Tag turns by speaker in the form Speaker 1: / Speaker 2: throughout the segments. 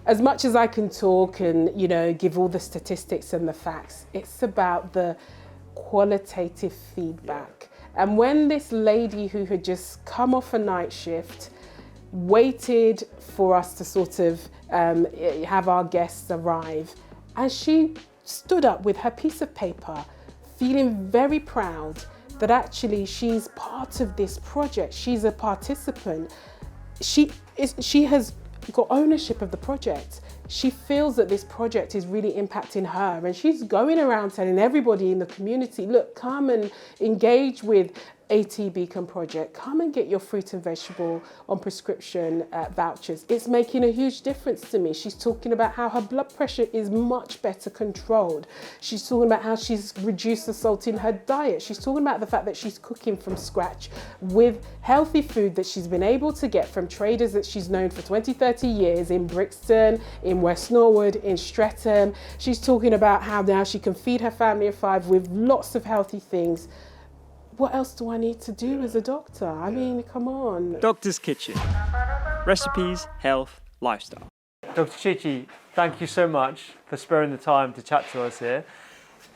Speaker 1: as much as I can talk and, give all the statistics and the facts, it's about the qualitative feedback. And when this lady who had just come off a night shift waited for us to sort of have our guests arrive, and she stood up with her piece of paper, feeling very proud that actually she's part of this project. She's a participant. She has got ownership of the project. She feels that this project is really impacting her, and she's going around telling everybody in the community, look, come and engage with AT Beacon Project, come and get your fruit and vegetable on prescription vouchers. It's making a huge difference to me. She's talking about how her blood pressure is much better controlled. She's talking about how she's reduced the salt in her diet. She's talking about the fact that she's cooking from scratch with healthy food that she's been able to get from traders that she's known for 20, 30 years in Brixton, in West Norwood, in Streatham. She's talking about how now she can feed her family of 5 with lots of healthy things. What else do I need to do as a doctor? I mean, come on.
Speaker 2: Doctor's Kitchen. Recipes, health, lifestyle.
Speaker 3: Dr. Chi-Chi, thank you so much for sparing the time to chat to us here.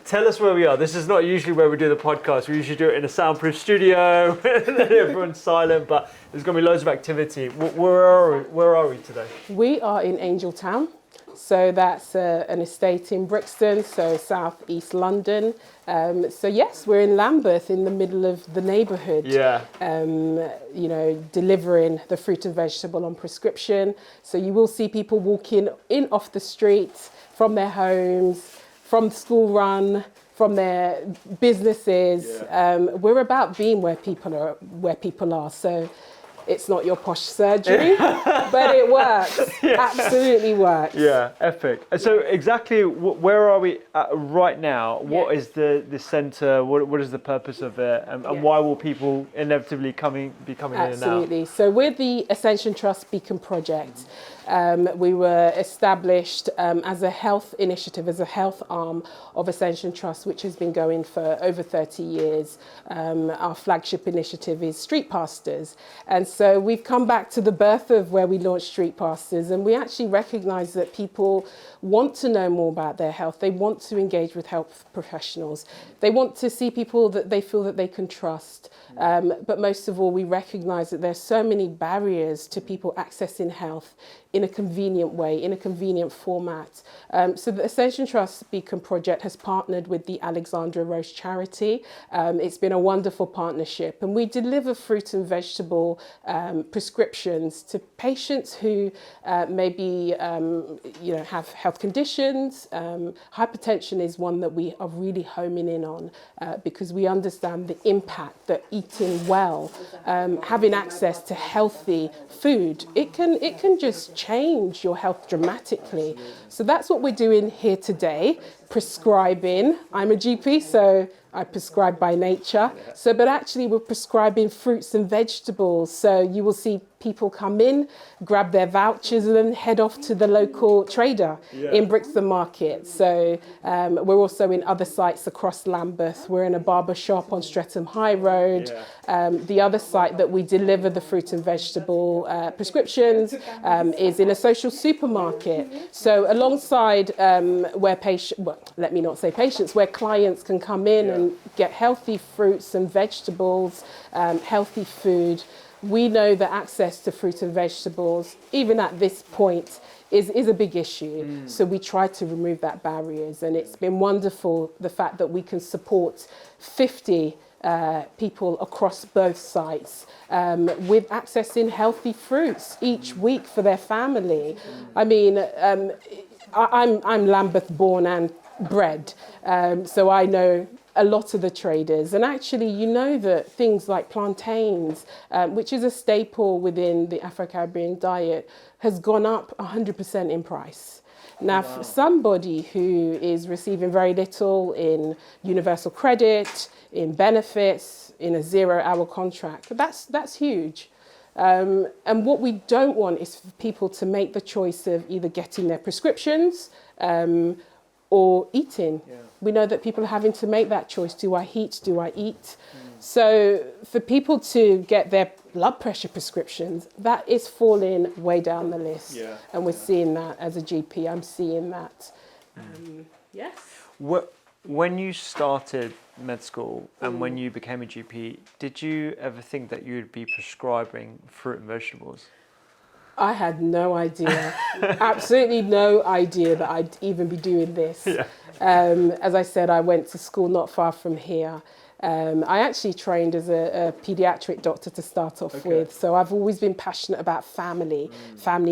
Speaker 3: Tell us where we are. This is not usually where we do the podcast. We usually do it in a soundproof studio and everyone's silent, but there's going to be loads of activity. Where are we today?
Speaker 1: We are in Angeltown. So that's an estate in Brixton, so south east London. So yes, we're in Lambeth, in the middle of the neighbourhood.
Speaker 3: Yeah.
Speaker 1: Delivering the fruit and vegetable on prescription. So you will see people walking in off the street, from their homes, from school run, from their businesses.
Speaker 3: Yeah.
Speaker 1: We're about being where people are. So it's not your posh surgery, but it works. Yes. Absolutely works.
Speaker 3: Yeah, epic. So exactly where are we at right now? What is the centre? What is the purpose of it? And why will people inevitably be coming in and out?
Speaker 1: Absolutely. So we're the Ascension Trust Beacon Project. We were established as a health initiative, as a health arm of Ascension Trust, which has been going for over 30 years. Our flagship initiative is Street Pastors. And so we've come back to the birth of where we launched Street Pastors, and we actually recognise that people want to know more about their health. They want to engage with health professionals. They want to see people that they feel that they can trust. But most of all, we recognise that there's so many barriers to people accessing health in a convenient way, in a convenient format. So the Ascension Trust Beacon Project has partnered with the Alexandra Roche charity. It's been a wonderful partnership, and we deliver fruit and vegetable prescriptions to patients who maybe have health conditions. Hypertension is one that we are really homing in on because we understand the impact that eating well, having access to healthy food, it can just change your health dramatically. So that's what we're doing here today, prescribing. I'm a GP, so I prescribe by nature. So, but actually we're prescribing fruits and vegetables. So you will see people come in, grab their vouchers and then head off to the local trader in Brixton Market. So we're also in other sites across Lambeth. We're in a barber shop on Streatham High Road. The other site that we deliver the fruit and vegetable prescriptions is in a social supermarket. So alongside where where clients can come in and get healthy fruits and vegetables, healthy food. We know that access to fruit and vegetables, even at this point, is a big issue. So we try to remove that barriers, and it's been wonderful, the fact that we can support 50 people across both sites with accessing healthy fruits each week for their family. I mean, I'm Lambeth born and bred, so I know a lot of the traders, and actually you know that things like plantains, which is a staple within the Afro-Caribbean diet, has gone up 100% in price. Now, for somebody who is receiving very little in universal credit, in benefits, in a 0-hour contract, that's huge. And what we don't want is for people to make the choice of either getting their prescriptions or eating. We know that people are having to make that choice. Do I heat? Do I eat? So for people to get their blood pressure prescriptions, that is falling way down the list. And we're seeing that as a GP. I'm seeing that. Yes.
Speaker 3: When you started med school and when you became a GP, did you ever think that you would be prescribing fruit and vegetables?
Speaker 1: I had no idea, absolutely no idea that I'd even be doing this. As I said, I went to school not far from here. I actually trained as a paediatric doctor to start off with, so I've always been passionate about family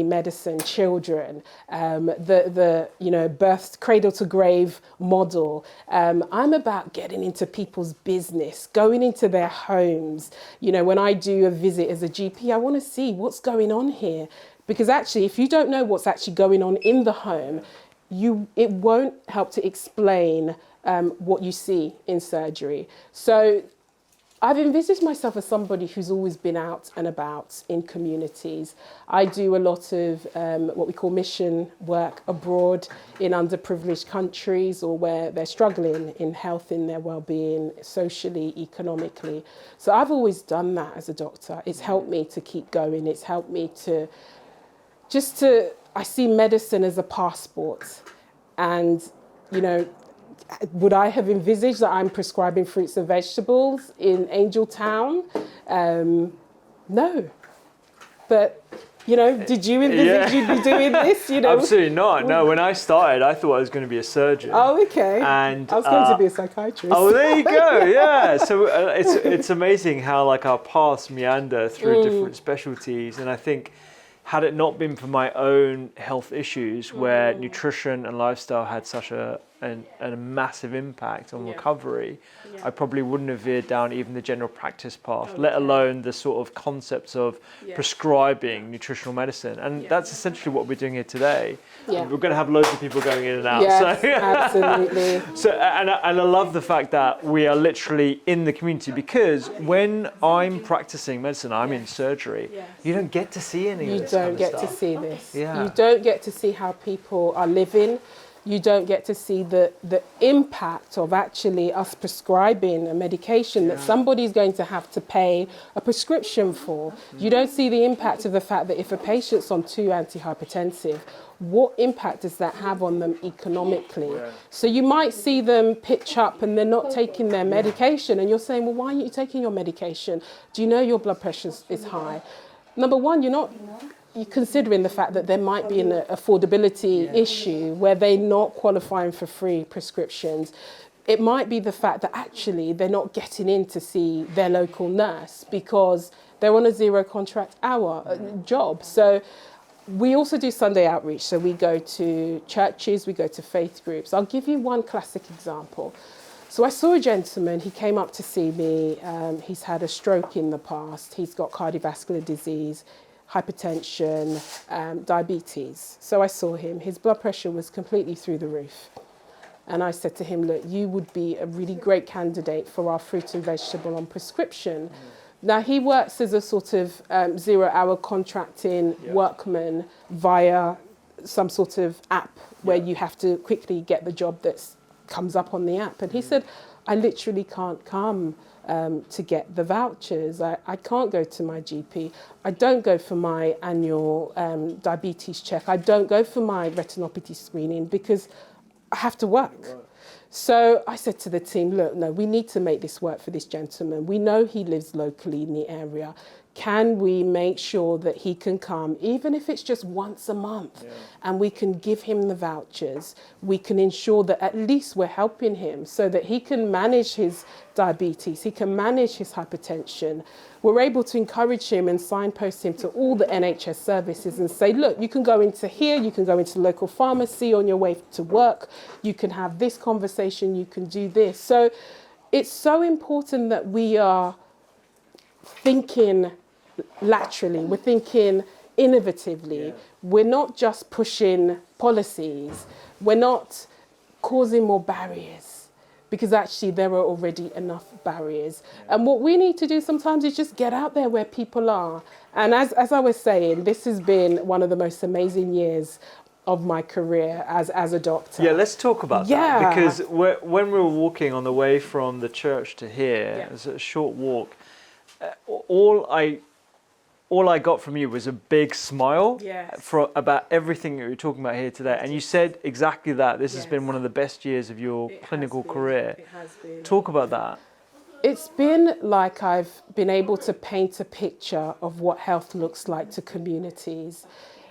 Speaker 1: medicine, children, the birth cradle to grave model. I'm about getting into people's business, going into their homes. When I do a visit as a GP, I want to see what's going on here, because actually, if you don't know what's actually going on in the home, it won't help to explain what you see in surgery. So I've envisaged myself as somebody who's always been out and about in communities. I do a lot of what we call mission work abroad in underprivileged countries, or where they're struggling in health, in their well-being, socially, economically. So I've always done that as a doctor. It's helped me to keep going. It's helped me to I see medicine as a passport. And, would I have envisaged that I'm prescribing fruits and vegetables in Angel Town? No. But, did you envisage you'd be doing this?
Speaker 3: Absolutely not. No, when I started, I thought I was going to be a surgeon.
Speaker 1: Oh, okay.
Speaker 3: And
Speaker 1: I was going to be a psychiatrist.
Speaker 3: Oh, there you go. Yeah. So it's amazing how our paths meander through different specialties. And I think, had it not been for my own health issues, where nutrition and lifestyle had such a massive impact on recovery, I probably wouldn't have veered down even the general practice path, let alone the sort of concepts of prescribing nutritional medicine. And that's essentially what we're doing here today. We're going to have loads of people going in and out.
Speaker 1: Yes, absolutely.
Speaker 3: And I love the fact that we are literally in the community, because when I'm practicing medicine, I'm in surgery, you don't get to see any of this.
Speaker 1: You don't get to see this.
Speaker 3: Yeah.
Speaker 1: You don't get to see how people are living. You don't get to see the impact of actually us prescribing a medication that somebody's going to have to pay a prescription for. You don't see the impact of the fact that if a patient's on 2 antihypertensive, what impact does that have on them economically? So you might see them pitch up and they're not taking their medication, and you're saying, well, why aren't you taking your medication? Do you know your blood pressure is high? Number one, you're considering the fact that there might be an affordability issue where they're not qualifying for free prescriptions. It might be the fact that actually they're not getting in to see their local nurse because they're on a 0 contract hour job. So we also do Sunday outreach. So we go to churches, we go to faith groups. I'll give you one classic example. So I saw a gentleman, he came up to see me. He's had a stroke in the past. He's got cardiovascular disease, hypertension, diabetes. So I saw him. His blood pressure was completely through the roof. And I said to him, look, you would be a really great candidate for our fruit and vegetable on prescription. Now, he works as a sort of 0-hour contracting workman via some sort of app where you have to quickly get the job that comes up on the app. And he said, I literally can't come to get the vouchers. I can't go to my GP. I don't go for my annual diabetes check. I don't go for my retinopathy screening because I have to work. Right. So I said to the team, look, no, we need to make this work for this gentleman. We know he lives locally in the area. Can we make sure that he can come, even if it's just once a month, and we can give him the vouchers? We can ensure that at least we're helping him so that he can manage his diabetes, he can manage his hypertension. We're able to encourage him and signpost him to all the NHS services and say, look, you can go into here, you can go into the local pharmacy on your way to work, you can have this conversation, you can do this. So it's so important that we are thinking laterally, we're thinking innovatively. We're not just pushing policies, we're not causing more barriers, because actually there are already enough barriers. And what we need to do sometimes is just get out there where people are. And as I was saying, this has been one of the most amazing years of my career as a doctor.
Speaker 3: Yeah, let's talk about that, because when we were walking on the way from the church to here, it's a short walk, all I all I got from you was a big smile
Speaker 1: Yes.
Speaker 3: for about everything that you're talking about here today. And you said exactly that. This has
Speaker 1: Yes.
Speaker 3: been one of the best years of your
Speaker 1: It has
Speaker 3: clinical
Speaker 1: been.
Speaker 3: career.
Speaker 1: It has been.
Speaker 3: Talk about that.
Speaker 1: It's been like I've been able to paint a picture of what health looks like to communities.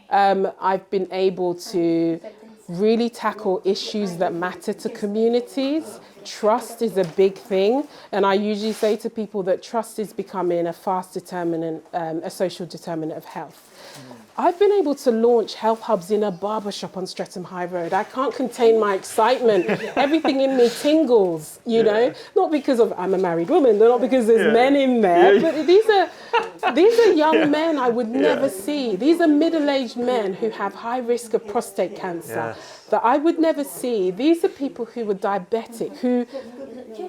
Speaker 1: I've been able to really tackle issues that matter to communities. Trust is a big thing, and I usually say to people that trust is becoming a fast determinant, a social determinant of health. I've been able to launch health hubs in a barber shop on Streatham High Road. I can't contain my excitement. Everything in me tingles, you know, not because of I'm a married woman, not because there's men in there, but these are young men I would never see. These are middle-aged men who have high risk of prostate cancer that I would never see. These are people who were diabetic, who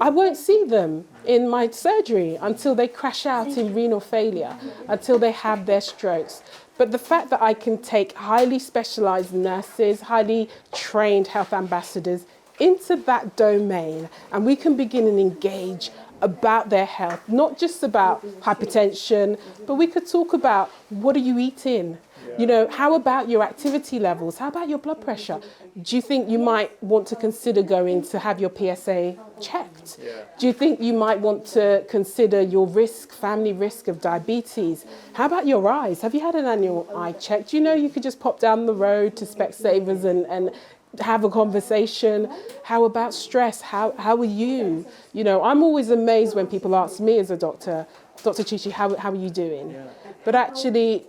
Speaker 1: I won't see them in my surgery until they crash out in renal failure, until they have their strokes. But the fact that I can take highly specialised nurses, highly trained health ambassadors into that domain, and we can begin and engage about their health, not just about hypertension, but we could talk about what are you eating? You know, how about your activity levels? How about your blood pressure? Do you think you might want to consider going to have your PSA checked? Do you think you might want to consider your risk, family risk of diabetes? How about your eyes? Have you had an annual eye check? Do you know you could just pop down the road to Specsavers and have a conversation? How about stress? How are you? You know, I'm always amazed when people ask me as a doctor, Dr. Chi-Chi, how are you doing? But actually,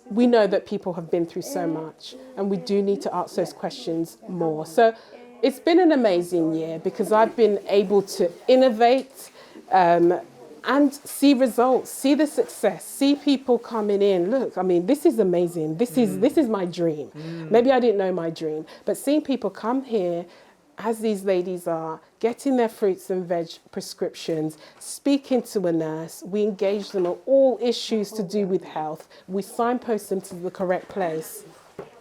Speaker 1: we know that people have been through so much, and we do need to ask those questions more. So it's been an amazing year because I've been able to innovate and see results, see the success, see people coming in. Look, I mean, this is amazing. This is my dream. Maybe I didn't know my dream, but seeing people come here as these ladies are, getting their fruits and veg prescriptions, speaking to a nurse, we engage them on all issues to do with health. We signpost them to the correct place.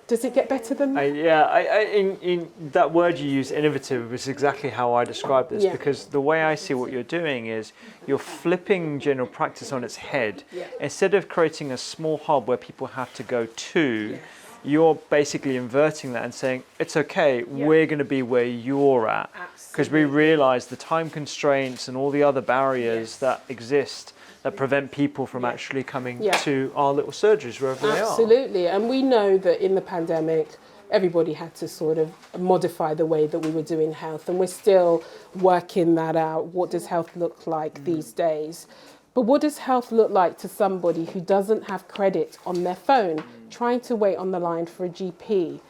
Speaker 1: Does it get better than that?
Speaker 3: In that word you use, innovative, is exactly how I describe this, because the way I see what you're doing is you're flipping general practice on its head. Instead of creating a small hub where people have to go to, you're basically inverting that and saying, it's okay, we're going to be where you're at. Because we realise the time constraints and all the other barriers that exist that prevent people from actually coming to our little surgeries wherever they are.
Speaker 1: Absolutely. And we know that in the pandemic, everybody had to sort of modify the way that we were doing health. And we're still working that out. What does health look like these days? But what does health look like to somebody who doesn't have credit on their phone, trying to wait on the line for a GP?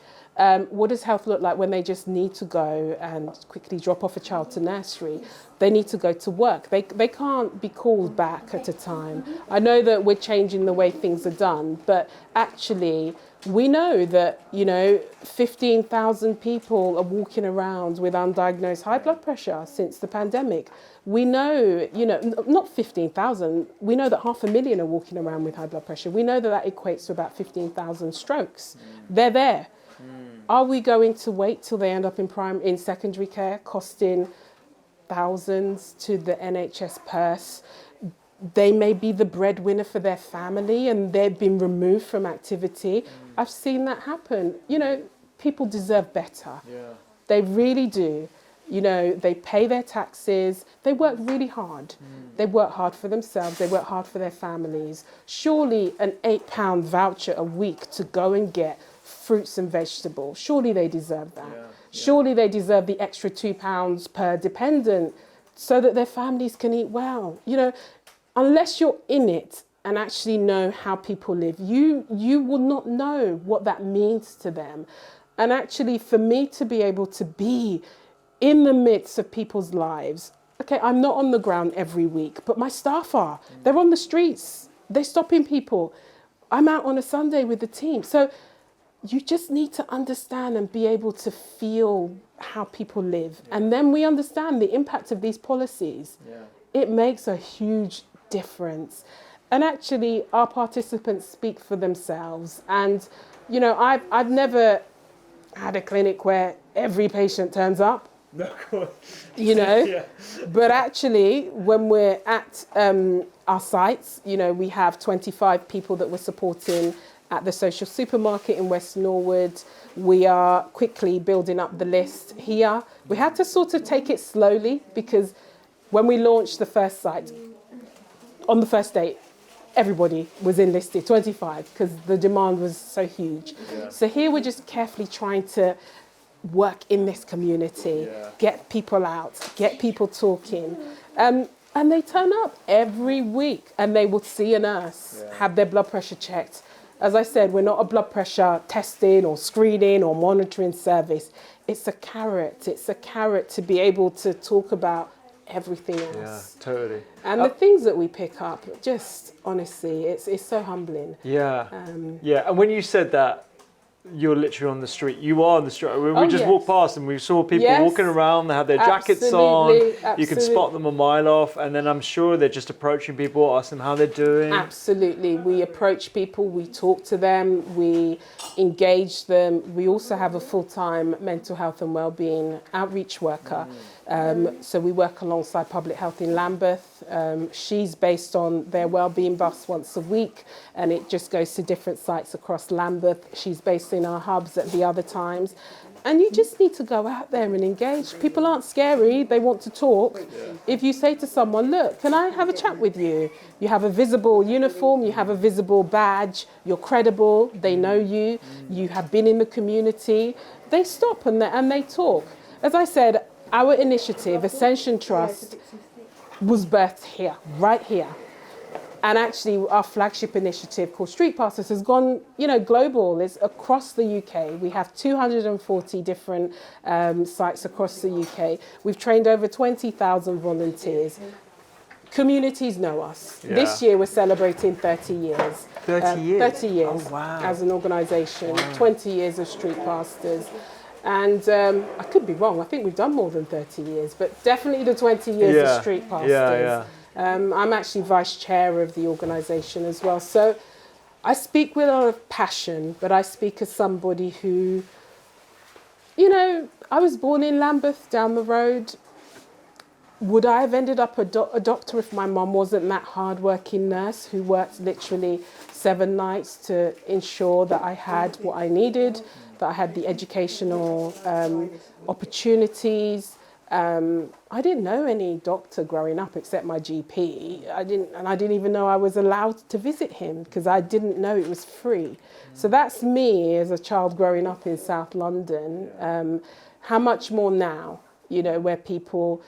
Speaker 1: What does health look like when they just need to go and quickly drop off a child to nursery? They need to go to work. They can't be called back at a time. I know that we're changing the way things are done, but actually we know that, 15,000 people are walking around with undiagnosed high blood pressure since the pandemic. We know, not 15,000, we know that 500,000 are walking around with high blood pressure. We know that equates to about 15,000 strokes. They're there. Are we going to wait till they end up in secondary care, costing thousands to the NHS purse? They may be the breadwinner for their family and they've been removed from activity. I've seen that happen. People deserve better. They really do. They pay their taxes. They work really hard. They work hard for themselves. They work hard for their families. Surely an £8 voucher a week to go and get fruits and vegetables, surely they deserve that. Surely they deserve the extra £2 per dependent so that their families can eat well. Unless you're in it and actually know how people live, you will not know what that means to them. And actually, for me to be able to be in the midst of people's lives, okay, I'm not on the ground every week, but my staff are. They're on the streets. They're stopping people. I'm out on a Sunday with the team. So you just need to understand and be able to feel how people live. And then we understand the impact of these policies. It makes a huge difference. And actually, our participants speak for themselves. And, I've never had a clinic where every patient turns up.
Speaker 3: No, of course.
Speaker 1: you know.
Speaker 3: Yeah.
Speaker 1: But actually, when we're at our sites, you know, we have 25 people that we're supporting at the social supermarket in West Norwood. We are quickly building up the list here. We had to sort of take it slowly because when we launched the first site, on the first day, everybody was enlisted, 25, because the demand was so huge.
Speaker 3: Yeah.
Speaker 1: So here we're just carefully trying to work in this community, get people out, get people talking. And they turn up every week and they will see a nurse, have their blood pressure checked. As I said, we're not a blood pressure testing or screening or monitoring service. It's a carrot. It's a carrot to be able to talk about everything else.
Speaker 3: Yeah, totally.
Speaker 1: And the things that we pick up, just honestly, it's so humbling.
Speaker 3: Yeah. Yeah. And when you said that, you're literally on the street. You are on the street. We just walked past and we saw people walking around. They have their jackets on. You can spot them a mile off. And then I'm sure they're just approaching people, asking how they're doing.
Speaker 1: Absolutely. We approach people. We talk to them. We engage them. We also have a full-time mental health and wellbeing outreach worker. So we work alongside Public Health in Lambeth. She's based on their wellbeing bus once a week, and it just goes to different sites across Lambeth. She's based in our hubs at the other times. And you just need to go out there and engage. People aren't scary, they want to talk. If you say to someone, look, can I have a chat with you? You have a visible uniform, you have a visible badge, you're credible, they know you, you have been in the community. They stop and they talk. As I said, our initiative, Ascension Trust, was birthed here, right here. And actually, our flagship initiative called Street Passes has gone, global. It's across the UK. We have 240 different sites across the UK. We've trained over 20,000 volunteers. Communities know us.
Speaker 3: Yeah.
Speaker 1: This year, we're celebrating 30 years.
Speaker 3: 30 years?
Speaker 1: 30 years as an organisation, 20 years of Street Pastors. And I could be wrong. I think we've done more than 30 years, but definitely the 20 years of Street Pastors. I'm actually vice chair of the organisation as well. So I speak with a lot of passion, but I speak as somebody who, I was born in Lambeth down the road. Would I have ended up a doctor if my mum wasn't that hard-working nurse who worked literally 7 nights to ensure that I had what I needed, that I had the educational opportunities? I didn't know any doctor growing up except my GP. I didn't even know I was allowed to visit him because I didn't know it was free. So that's me as a child growing up in South London. How much more now, where people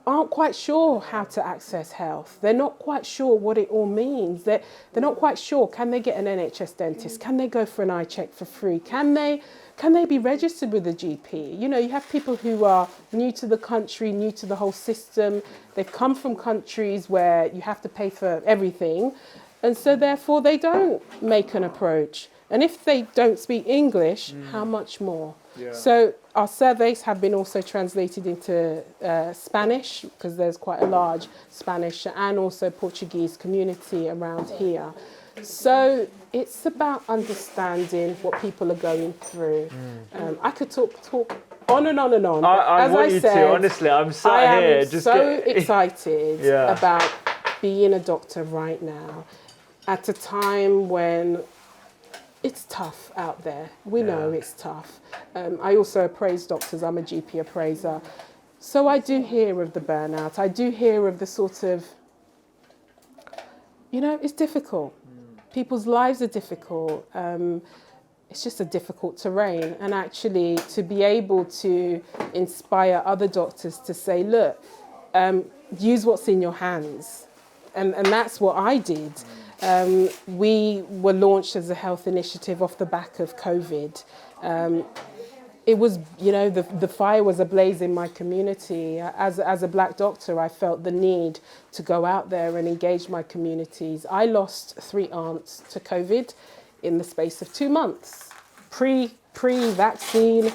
Speaker 1: aren't quite sure how to access health. They're not quite sure what it all means. They're not quite sure, can they get an NHS dentist? Can they go for an eye check for free? Can they be registered with a GP? You have people who are new to the country, new to the whole system. They've come from countries where you have to pay for everything. And so therefore they don't make an approach. And if they don't speak English, how much more? Yeah. So our surveys have been also translated into Spanish, because there's quite a large Spanish and also Portuguese community around here. So it's about understanding what people are going through. I could talk on and on and on.
Speaker 3: I want you to, honestly. I'm sat here just
Speaker 1: excited about being a doctor right now at a time when it's tough out there. We know it's tough. I also appraise doctors. I'm a GP appraiser. So I do hear of the burnout. I do hear of the sort of, it's difficult. People's lives are difficult. It's just a difficult terrain. And actually to be able to inspire other doctors to say, look, use what's in your hands. And that's what I did. We were launched as a health initiative off the back of COVID. It was, the fire was ablaze in my community. As a black doctor, I felt the need to go out there and engage my communities. I lost 3 aunts to COVID in the space of 2 months, pre-vaccine.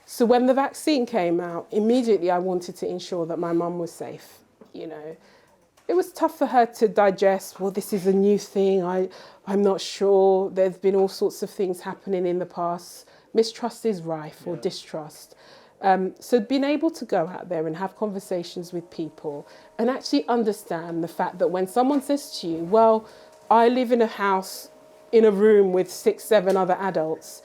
Speaker 1: So when the vaccine came out, immediately I wanted to ensure that my mum was safe, It was tough for her to digest, well, this is a new thing, I'm not sure. There's been all sorts of things happening in the past. Mistrust is rife, or distrust. So being able to go out there and have conversations with people and actually understand the fact that when someone says to you, well, I live in a house in a room with 6, 7 other adults,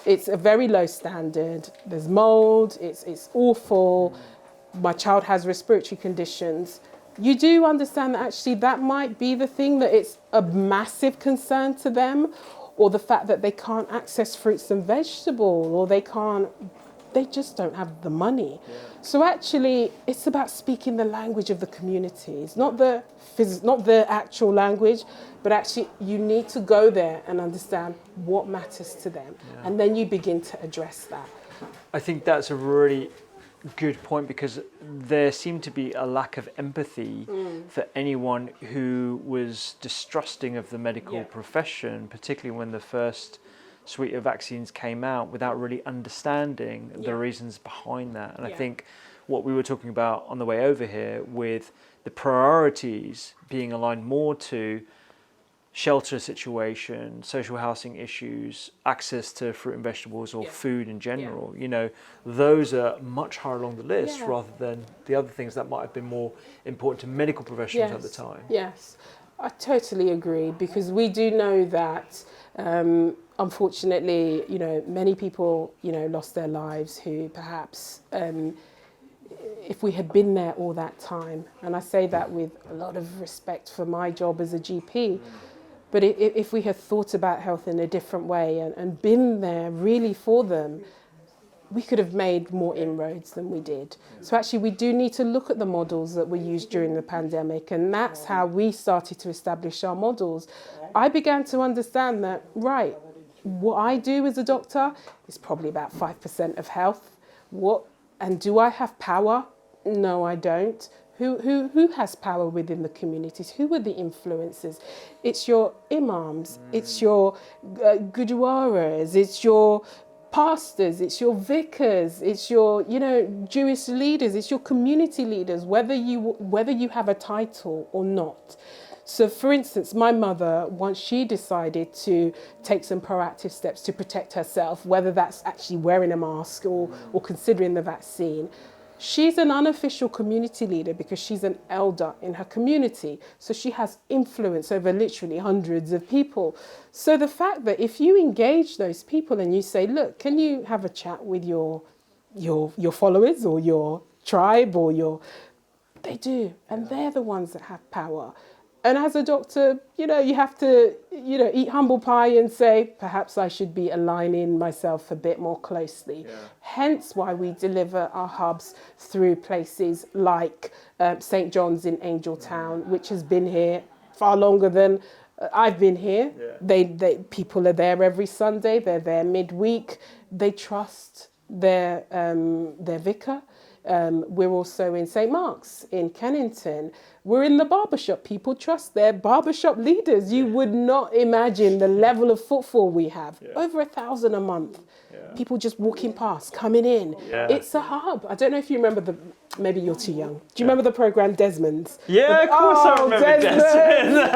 Speaker 1: it's a very low standard, there's mold, it's awful, my child has respiratory conditions, you do understand that actually that might be the thing, that it's a massive concern to them, or the fact that they can't access fruits and vegetables, or they just don't have the money. Yeah. So actually, it's about speaking the language of the communities, not the actual language, but actually you need to go there and understand what matters to them. Yeah. And then you begin to address that.
Speaker 3: I think that's a really good point, because there seemed to be a lack of empathy for anyone who was distrusting of the medical profession, particularly when the first suite of vaccines came out, without really understanding the reasons behind that. And I think what we were talking about on the way over here, with the priorities being aligned more to shelter situation, social housing issues, access to fruit and vegetables, or food in general, you know, those are much higher along the list rather than the other things that might have been more important to medical professionals at the time.
Speaker 1: Yes, I totally agree, because we do know that unfortunately, you know, many people, you know, lost their lives who perhaps if we had been there all that time, and I say that with a lot of respect for my job as a GP, but if we had thought about health in a different way and been there really for them, we could have made more inroads than we did. So actually we do need to look at the models that were used during the pandemic, and that's how we started to establish our models. I began to understand that, right, what I do as a doctor is probably about 5% of health. And do I have power? No, I don't. Who has power within the communities? Who are the influencers? It's your imams, it's your gurdwaras, it's your pastors, it's your vicars, it's your, you know, Jewish leaders, it's your community leaders, whether you have a title or not. So for instance, my mother, once she decided to take some proactive steps to protect herself, whether that's actually wearing a mask or considering the vaccine, she's an unofficial community leader because she's an elder in her community. So she has influence over literally hundreds of people. So the fact that if you engage those people and you say, look, can you have a chat with your followers or your tribe or they do. And they're the ones that have power. And as a doctor, you know, you have to, you know, eat humble pie and say, perhaps I should be aligning myself a bit more closely. Yeah. Hence why we deliver our hubs through places like St. John's in Angeltown, which has been here far longer than I've been here. Yeah. People are there every Sunday. They're there midweek. They trust their vicar. We're also in St. Mark's in Kennington. We're in the barbershop. People trust their barbershop leaders. You would not imagine the level of footfall we have. Yeah. Over 1,000 a month. Yeah. People just walking past, coming in. Yeah. It's a hub. I don't know if you remember maybe you're too young. Do you remember the program Desmond's?
Speaker 3: Yeah, of course I remember Desmond's.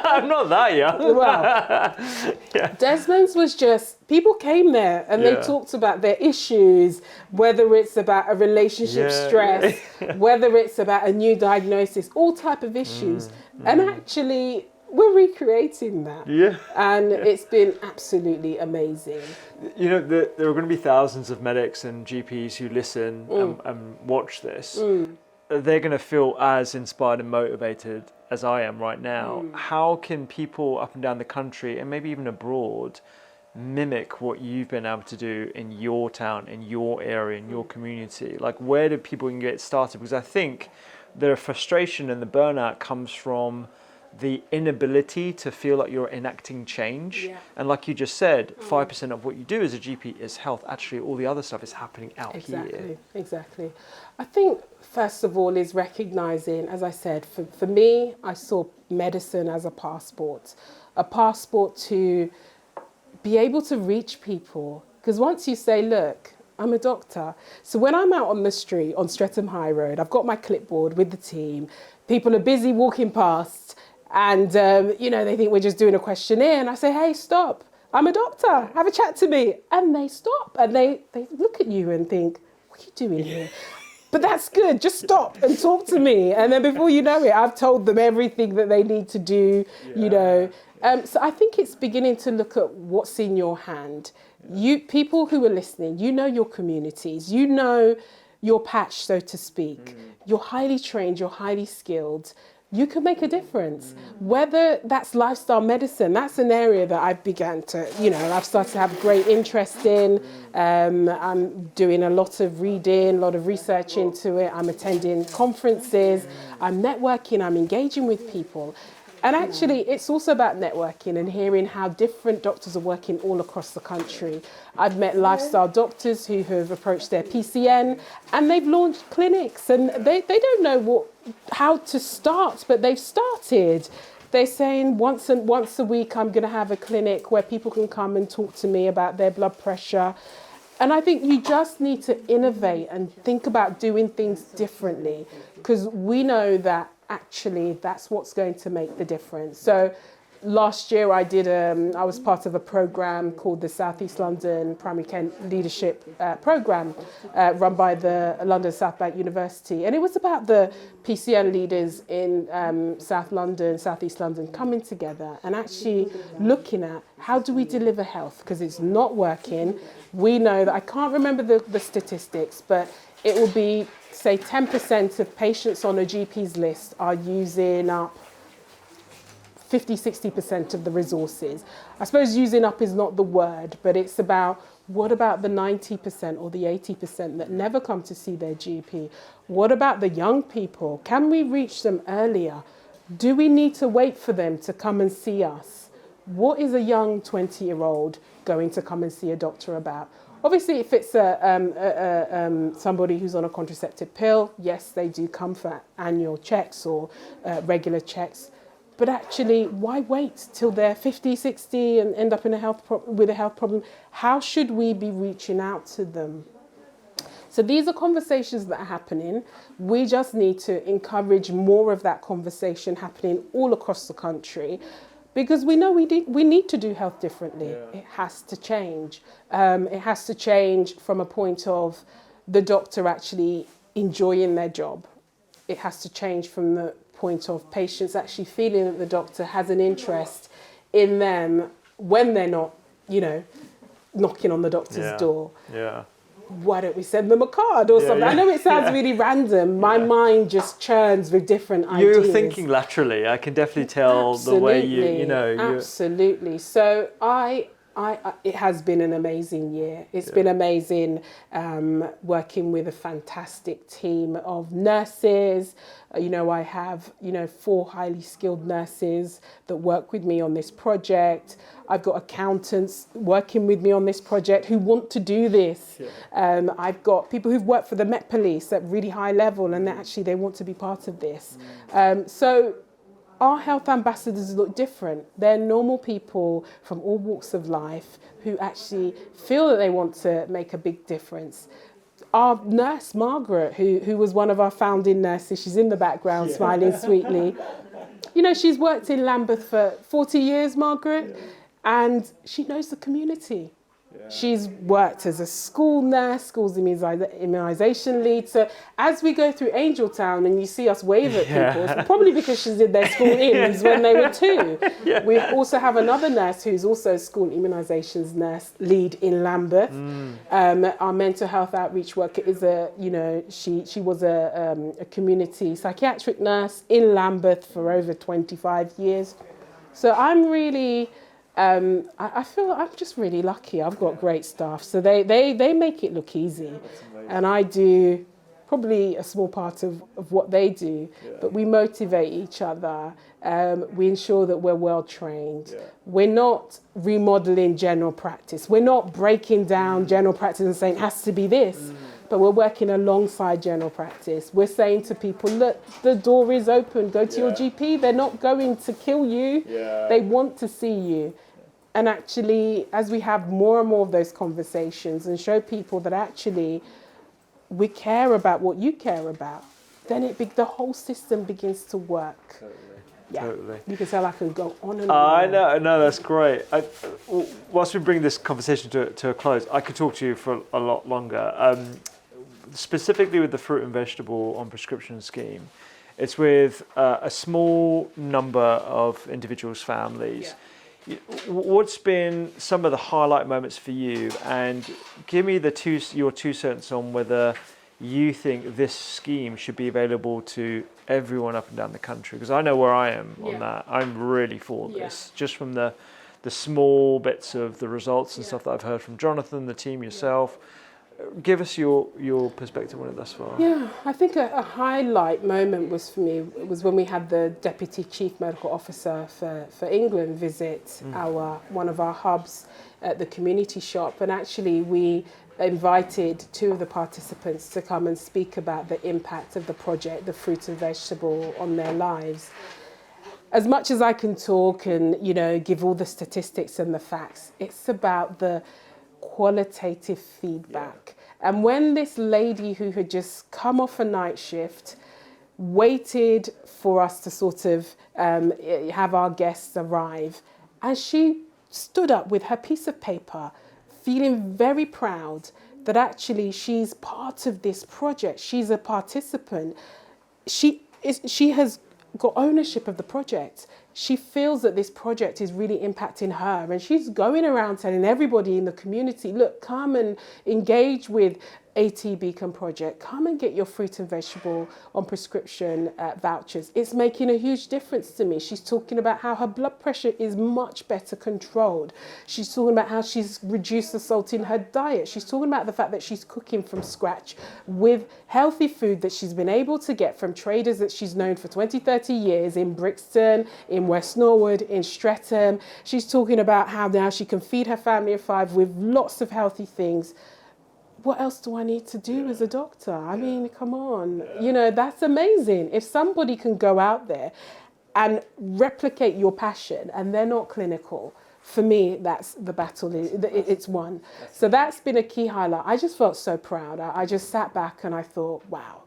Speaker 3: I'm not that young.
Speaker 1: Well, Desmond's was just, people came there and they talked about their issues, whether it's about a relationship stress, whether it's about a new diagnosis, all type of issues. And actually, we're recreating that. Yeah. And it's been absolutely amazing.
Speaker 3: You know, there are going to be thousands of medics and GPs who listen and watch this. They're going to feel as inspired and motivated as I am right now. How can people up and down the country and maybe even abroad mimic what you've been able to do in your town, in your area, in your community? Like, where do people get started? Because I think the frustration and the burnout comes from the inability to feel like you're enacting change. Yeah. And like you just said, 5% of what you do as a GP is health. Actually, all the other stuff is happening out here. Exactly.
Speaker 1: I think, first of all, is recognising, as I said, for me, I saw medicine as a passport to be able to reach people. Because once you say, look, I'm a doctor. So when I'm out on the street, on Streatham High Road, I've got my clipboard with the team. People are busy walking past. And, you know, they think we're just doing a questionnaire. And I say, hey, stop. I'm a doctor. Have a chat to me. And they stop. And they look at you and think, what are you doing here? But that's good. Just stop and talk to me. And then before you know it, I've told them everything that they need to do, you know. So I think it's beginning to look at what's in your hand. You people who are listening, you know your communities, you know your patch, so to speak. You're highly trained, you're highly skilled. You can make a difference. Whether that's lifestyle medicine, that's an area that I've began to, you know, I've started to have great interest in. I'm doing a lot of reading, a lot of research into it. I'm attending conferences, I'm networking, I'm engaging with people. And actually, it's also about networking and hearing how different doctors are working all across the country. I've met lifestyle doctors who have approached their PCN and they've launched clinics, and they don't know how to start, but they've started. They're saying once a week I'm going to have a clinic where people can come and talk to me about their blood pressure. And I think you just need to innovate and think about doing things differently, because we know that actually that's what's going to make the difference. So last year I was part of a program called the South East London Primary Care Leadership Program run by the London South Bank University. And it was about the PCN leaders in South East London coming together and actually looking at how do we deliver health, because it's not working. We know that, I can't remember the statistics, but it will be, say, 10% of patients on a GP's list are using up 50-60% of the resources. I suppose using up is not the word, but it's about, what about the 90% or the 80% that never come to see their GP? What about the young people? Can we reach them earlier? Do we need to wait for them to come and see us? What is a young 20-year-old going to come and see a doctor about? Obviously, if it's somebody who's on a contraceptive pill, yes, they do come for annual checks or regular checks. But actually, why wait till they're 50, 60 and end up in with a health problem? How should we be reaching out to them? So these are conversations that are happening. We just need to encourage more of that conversation happening all across the country, because we know we need to do health differently. It has to change. It has to change from a point of the doctor actually enjoying their job. It has to change from the point of patients actually feeling that the doctor has an interest in them when they're not, you know, knocking on the doctor's door. Why don't we send them a card or something? I know it sounds really random. My mind just churns with different ideas.
Speaker 3: You're thinking laterally. I can definitely tell the way you know.
Speaker 1: Absolutely. So it has been an amazing year. It's been amazing working with a fantastic team of nurses. You know, I have, 4 highly skilled nurses that work with me on this project. I've got accountants working with me on this project who want to do this. I've got people who've worked for the Met Police at really high level, and actually they want to be part of this. So our health ambassadors look different. They're normal people from all walks of life who actually feel that they want to make a big difference. Our nurse, Margaret, who was one of our founding nurses, she's in the background smiling sweetly. She's worked in Lambeth for 40 years, Margaret, and she knows the community. She's worked as a school nurse, school's immunisation lead. So as we go through Angeltown and you see us wave at people, it's probably because she did their school IMS when they were 2. We also have another nurse who's also a school immunisations nurse lead in Lambeth. Our mental health outreach worker is she was a community psychiatric nurse in Lambeth for over 25 years. So I'm really... I feel I'm just really lucky. I've got great staff. So they make it look easy. And I do probably a small part of what they do, but we motivate each other. We ensure that we're well trained. We're not remodeling general practice. We're not breaking down general practice and saying it has to be this, but we're working alongside general practice. We're saying to people, look, the door is open. Go to your GP. They're not going to kill you. They want to see you. And actually, as we have more and more of those conversations and show people that actually we care about what you care about, then the whole system begins to work.
Speaker 3: Totally.
Speaker 1: You can tell I can go on and on.
Speaker 3: I know, that's great. Whilst we bring this conversation to a close, I could talk to you for a lot longer. specifically with the fruit and vegetable on prescription scheme, it's with a small number of individuals, families. Yeah. What's been some of the highlight moments for you? And give me your 2 cents on whether you think this scheme should be available to everyone up and down the country. Because I know where I am on that. I'm really for this, just from the small bits of the results and stuff that I've heard from Jonathan, the team, yourself. Give us your perspective on it thus far.
Speaker 1: Yeah, I think a highlight moment was for me was when we had the Deputy Chief Medical Officer for England visit one of our hubs at the community shop, and actually we invited 2 of the participants to come and speak about the impact of the project, the fruit and vegetable, on their lives. As much as I can talk and, give all the statistics and the facts, it's about the qualitative feedback. And when this lady who had just come off a night shift waited for us to sort of have our guests arrive, and she stood up with her piece of paper, feeling very proud that actually she's part of this project, she's a participant, she has got ownership of the project. She feels that this project is really impacting her, and she's going around telling everybody in the community, look, come and engage with AT Beacon Project, come and get your fruit and vegetable on prescription vouchers. It's making a huge difference to me. She's talking about how her blood pressure is much better controlled. She's talking about how she's reduced the salt in her diet. She's talking about the fact that she's cooking from scratch with healthy food that she's been able to get from traders that she's known for 20, 30 years in Brixton, in West Norwood, in Streatham. She's talking about how now she can feed her family of 5 with lots of healthy things. What else do I need to do as a doctor? I mean, come on. That's amazing. If somebody can go out there and replicate your passion and they're not clinical, for me, that's the battle. It's won. So that's been a key highlight. I just felt so proud. I just sat back and I thought, wow.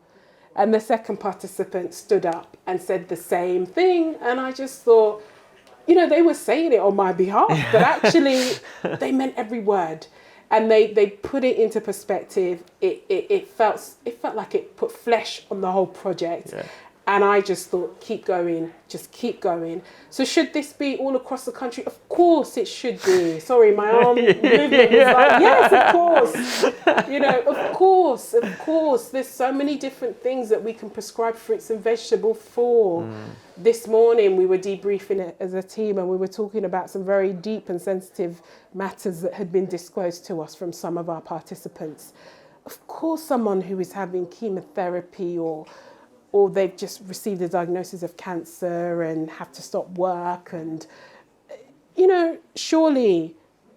Speaker 1: And the second participant stood up and said the same thing. And I just thought, they were saying it on my behalf, but actually they meant every word. And they put it into perspective. It felt like it put flesh on the whole project. Yeah. And I just thought, keep going, just keep going. So should this be all across the country? Of course it should be. Sorry, my arm movement was like, yes, of course. Of course. There's so many different things that we can prescribe fruits and vegetables for. This morning we were debriefing it as a team, and we were talking about some very deep and sensitive matters that had been disclosed to us from some of our participants. Of course, someone who is having chemotherapy or they've just received a diagnosis of cancer and have to stop work, and surely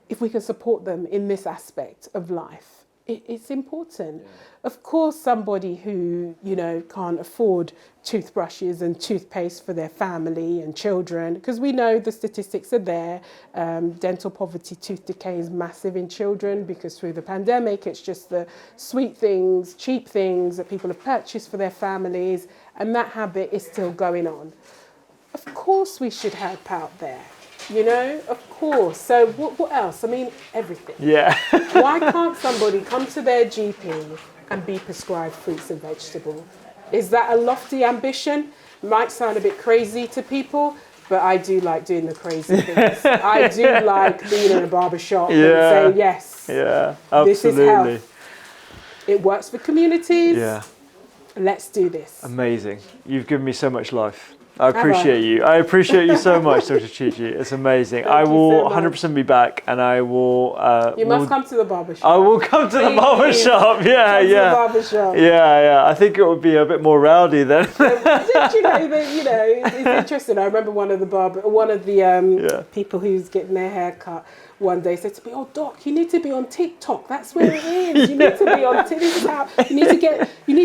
Speaker 1: if we can support them in this aspect of life, it's important. Yeah. Of course, somebody who can't afford toothbrushes and toothpaste for their family and children, because we know the statistics are there. Dental poverty, tooth decay is massive in children, because through the pandemic it's just the sweet things, cheap things that people have purchased for their families, and that habit is still going on. Of course we should help out there. Of course. So what else? I mean, everything. Yeah. Why can't somebody come to their GP and be prescribed fruits and vegetables? Is that a lofty ambition? Might sound a bit crazy to people, but I do like doing the crazy things. I do like being in a barber shop and saying, yes, absolutely. This is health. It works for communities. Yeah. Let's do this.
Speaker 3: Amazing. You've given me so much life. I appreciate you. I appreciate you so much, Dr. Chi-Chi. It's amazing. I will 100% be back, and I will...
Speaker 1: you must come to the barbershop.
Speaker 3: I will come to the barbershop. Yeah,
Speaker 1: come to the barbershop.
Speaker 3: Yeah. I think it would be a bit more rowdy then.
Speaker 1: It's interesting. I remember one of the people who's getting their hair cut one day said to me, "Oh, Doc, you need to be on TikTok. That's where it is. You need to be on TikTok. This is how you need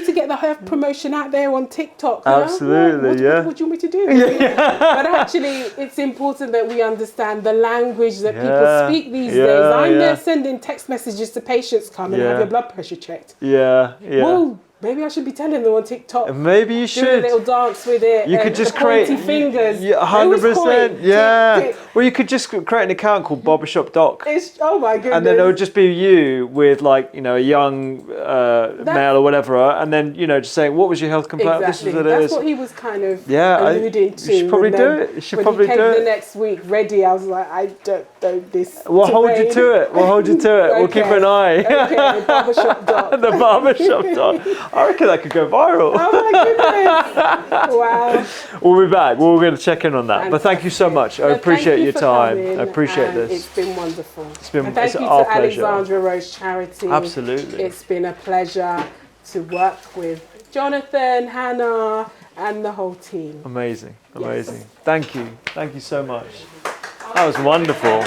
Speaker 1: to get the health promotion out there on TikTok."
Speaker 3: Absolutely,
Speaker 1: what do you want me to do? But actually, it's important that we understand the language that people speak these days. I'm there sending text messages to patients, come and have your blood pressure checked.
Speaker 3: Yeah.
Speaker 1: Well, Maybe I should be telling them on TikTok.
Speaker 3: Maybe you
Speaker 1: Do a
Speaker 3: should.
Speaker 1: little dance with it.
Speaker 3: You could just
Speaker 1: the
Speaker 3: create
Speaker 1: pointy fingers.
Speaker 3: Yeah,
Speaker 1: Who was
Speaker 3: 100%.
Speaker 1: point?
Speaker 3: Yeah.
Speaker 1: Tick, tick.
Speaker 3: Well, you could just create an account called Barbershop Doc.
Speaker 1: Oh my goodness.
Speaker 3: And then it would just be you with like, you know, a young male or whatever, and then, you know, just saying, what was your health complaint?
Speaker 1: Exactly.
Speaker 3: This is what it
Speaker 1: That's
Speaker 3: is.
Speaker 1: what he was kind of
Speaker 3: Yeah,
Speaker 1: alluding to.
Speaker 3: you should probably
Speaker 1: And
Speaker 3: do
Speaker 1: then
Speaker 3: it. You should
Speaker 1: when
Speaker 3: probably
Speaker 1: he came
Speaker 3: do
Speaker 1: the
Speaker 3: it.
Speaker 1: next week ready, I was like, I don't know this.
Speaker 3: We'll hold you to it. We'll hold you to it. We'll keep an eye.
Speaker 1: Okay, Barbershop Doc.
Speaker 3: The Barbershop Doc. I reckon that could go viral.
Speaker 1: Oh my goodness. Wow.
Speaker 3: We'll be back. We're going to check in on that. But thank you so much. I
Speaker 1: No,
Speaker 3: appreciate
Speaker 1: thank you
Speaker 3: your
Speaker 1: for
Speaker 3: time.
Speaker 1: coming,
Speaker 3: I appreciate
Speaker 1: and
Speaker 3: this.
Speaker 1: It's been wonderful.
Speaker 3: And
Speaker 1: thank you
Speaker 3: our
Speaker 1: to
Speaker 3: pleasure.
Speaker 1: Alexandra Rose Charity.
Speaker 3: Absolutely.
Speaker 1: It's been a pleasure to work with Jonathan, Hannah, and the whole team.
Speaker 3: Amazing.
Speaker 1: Yes.
Speaker 3: Thank you. Thank you so much. That was wonderful.